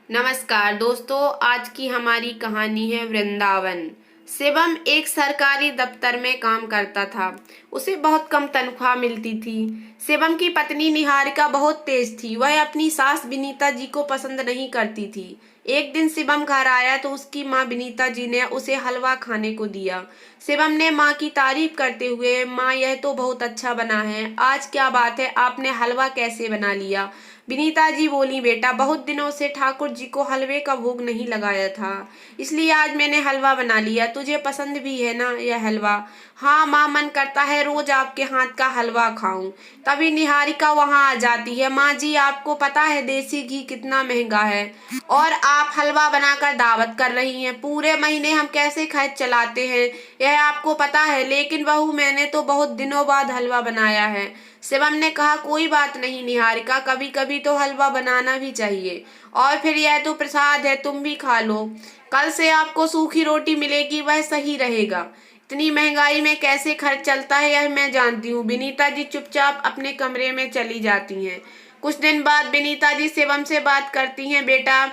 नमस्कार दोस्तों, आज की हमारी कहानी है वृंदावन। शिवम एक सरकारी दफ्तर में काम करता था। उसे बहुत कम तनख्वाह मिलती थी। शिवम की पत्नी निहारिका बहुत तेज थी। वह अपनी सास विनीता जी को पसंद नहीं करती थी। एक दिन शिवम घर आया तो उसकी माँ विनीता जी ने उसे हलवा खाने को दिया। शिवम ने माँ की तारीफ करते हुए, माँ यह तो बहुत अच्छा बना है, आज क्या बात है, आपने हलवा कैसे बना लिया? विनीता जी बोली, बेटा बहुत दिनों से ठाकुर जी को हलवे का भोग नहीं लगाया था, इसलिए आज मैंने हलवा बना लिया। तुझे पसंद भी है ना यह हलवा? हाँ माँ, मन करता है रोज आपके हाथ का हलवा खाऊं। तभी निहारिका वहां आ जाती है। माँ जी, आपको पता है देसी घी कितना महंगा है और आप हलवा बनाकर दावत कर रही हैं। पूरे महीने हम कैसे खर्च चलाते हैं यह आपको पता है, लेकिन बहू मैंने तो बहुत दिनों बाद हलवा बनाया है। शिवम ने कहा, कोई बात नहीं निहारिका, कभी कभी तो हलवा बनाना भी चाहिए। और फिर यह तो प्रसाद है, तुम भी खा लो। कल से आपको सूखी रोटी मिलेगी, वह सही रहेगा। इतनी महंगाई में कैसे खर्च चलता है यह मैं जानती हूँ। विनीता जी चुपचाप अपने कमरे में चली जाती हैं। कुछ दिन बाद विनीता जी शिवम से बात करती हैं, बेटा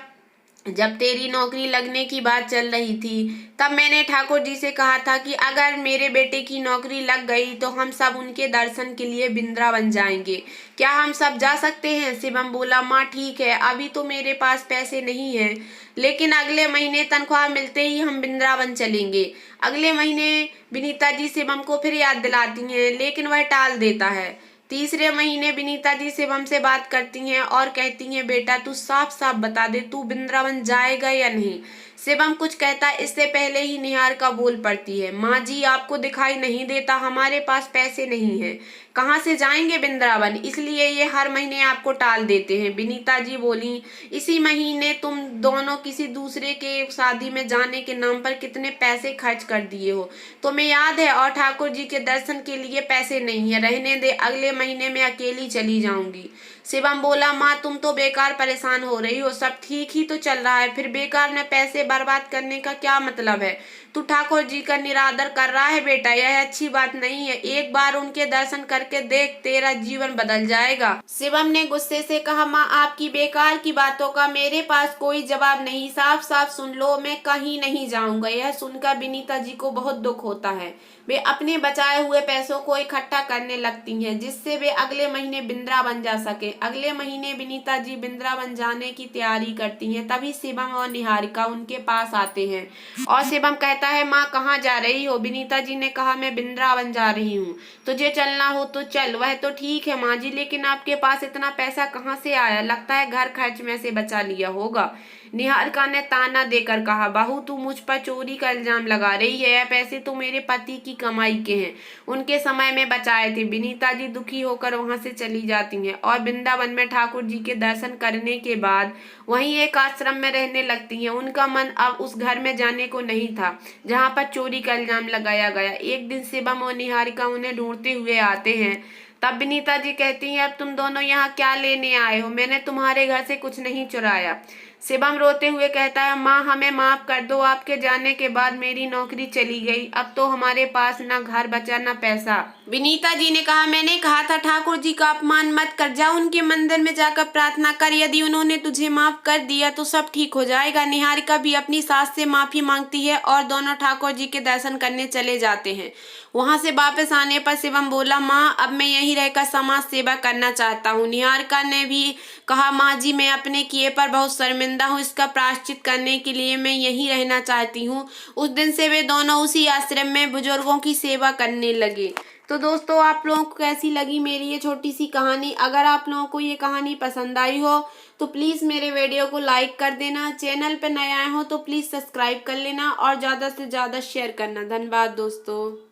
जब तेरी नौकरी लगने की बात चल रही थी तब मैंने ठाकुर जी से कहा था कि अगर मेरे बेटे की नौकरी लग गई तो हम सब उनके दर्शन के लिए वृंदावन जाएंगे। क्या हम सब जा सकते हैं? शिवम बोला, माँ ठीक है, अभी तो मेरे पास पैसे नहीं हैं, लेकिन अगले महीने तनख्वाह मिलते ही हम वृंदावन चलेंगे। अगले महीने विनीता जी शिवम को फिर याद दिलाती हैं, लेकिन वह टाल देता है। तीसरे महीने विनीता जी शिवम से बात करती हैं और कहती हैं, बेटा तू साफ साफ बता दे, तू वृंदावन जाएगा या नहीं? शिवम कुछ कहता इससे पहले ही निहारिका बोल पड़ती है, माँ जी आपको दिखाई नहीं देता, हमारे पास पैसे नहीं है, कहाँ से जाएंगे वृंदावन, इसलिए ये हर महीने आपको टाल देते हैं। विनीता जी बोली, इसी महीने तुम दोनों किसी दूसरे के शादी में जाने के नाम पर कितने पैसे खर्च कर दिए हो, तुम्हें याद है? और ठाकुर जी के दर्शन के लिए पैसे नहीं है, रहने दे, अगले महीने में अकेली चली जाऊंगी। शिवम बोला, माँ तुम तो बेकार परेशान हो रही हो, सब ठीक ही तो चल रहा है, फिर बेकार में पैसे बर्बाद करने का क्या मतलब है? तू ठाकुर जी का निरादर कर रहा है बेटा, यह अच्छी बात नहीं है, एक बार उनके दर्शन करके देख, तेरा जीवन बदल जाएगा। शिवम ने गुस्से से कहा, माँ आपकी बेकार की बातों का मेरे पास कोई जवाब नहीं, साफ साफ सुन लो, मैं कहीं नहीं जाऊंगा। यह सुनकर विनीता जी को बहुत दुख होता है। वे अपने बचाए हुए पैसों को इकट्ठा करने लगती हैं जिससे वे अगले महीने वृंदावन जा सके। अगले महीने विनीता जी वृंदावन जाने की तैयारी करती हैं। तभी शिवम और निहारिका उनके पास आते हैं और शिवम कहता है, माँ कहाँ जा रही हो? विनीता जी ने कहा, मैं वृंदावन जा रही हूँ, तुझे चलना हो तो चल। वह तो ठीक है माँ जी, लेकिन आपके पास इतना पैसा कहाँ से आया? लगता है घर खर्च में से बचा लिया होगा। निहारिका ने ताना देकर कहा, बहू तू मुझ पर चोरी का इल्जाम लगा रही है, यह पैसे तो मेरे पति की कमाई के हैं, उनके समय में बचाए थे। विनीता जी दुखी होकर वहां से चली जाती हैं और वृंदावन में ठाकुर जी के दर्शन करने के बाद वहीं एक आश्रम में रहने लगती हैं। उनका मन अब उस घर में जाने को नहीं था जहाँ पर चोरी का इल्जाम लगाया गया। एक दिन शिवम और निहारिका उन्हें ढूंढते हुए आते हैं। तब विनीता जी कहती हैं, अब तुम दोनों यहाँ क्या लेने आए हो? मैंने तुम्हारे घर से कुछ नहीं चुराया। शिवम रोते हुए कहता है, माँ हमें माफ कर दो, आपके जाने के बाद मेरी नौकरी चली गई, अब तो हमारे पास ना घर बचा ना पैसा। विनीता जी ने कहा, मैंने कहा था ठाकुर जी का अपमान मत कर, जा उनके मंदिर में जाकर प्रार्थना कर, यदि उन्होंने तुझे माफ कर दिया तो सब ठीक हो जाएगा। निहारिका भी अपनी सास से माफी मांगती है और दोनों ठाकुर जी के दर्शन करने चले जाते हैं। वहां से वापस आने पर शिवम बोला, माँ अब मैं यहीं रहकर समाज सेवा करना चाहता हूँ। निहारिका ने भी कहा, माँ जी मैं अपने किए पर बहुत शर्मिंदा हूँ, इसका प्रायश्चित करने के लिए मैं यहीं रहना चाहती हूँ। उस दिन से वे दोनों उसी आश्रम में बुजुर्गों की सेवा करने लगे। तो दोस्तों, आप लोगों को कैसी लगी मेरी ये छोटी सी कहानी? अगर आप लोगों को ये कहानी पसंद आई हो तो प्लीज़ मेरे वीडियो को लाइक कर देना, चैनल पर नए आए हो तो प्लीज़ सब्सक्राइब कर लेना और ज़्यादा से ज़्यादा शेयर करना। धन्यवाद दोस्तों।